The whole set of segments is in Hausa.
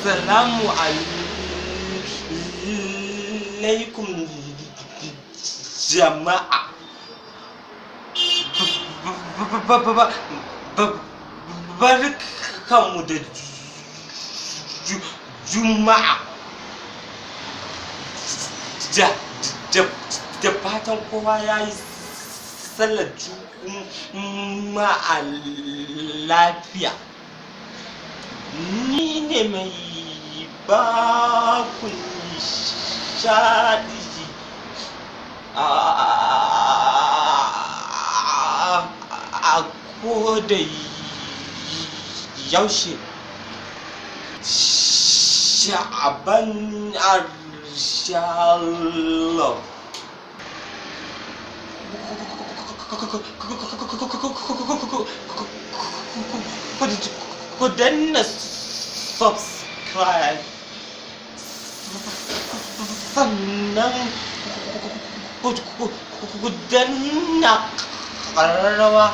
Assalamu alaikum jama'a. Barkanmu da Juma'a. Da fatan kowa ya yi sallar Juma'a lafiya. Ni ne mai baku nishaɗi a koda yaushe. Sha'aban Arshalov. Ku danna subscribe, sannan ku danna ƙararrawa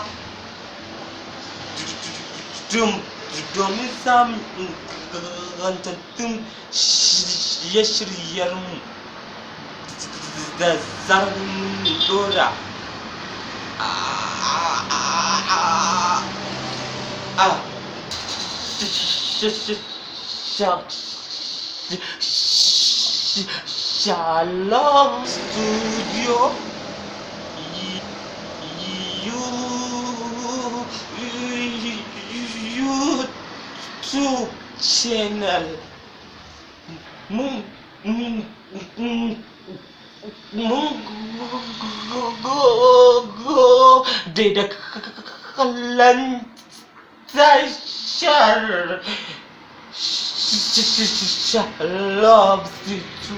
domin samun ingantattun shirye-shiryenmu da zarar mun ɗora. Shalom Studio YouTube channel. Mun gode da kallon tashar Shalom Studio.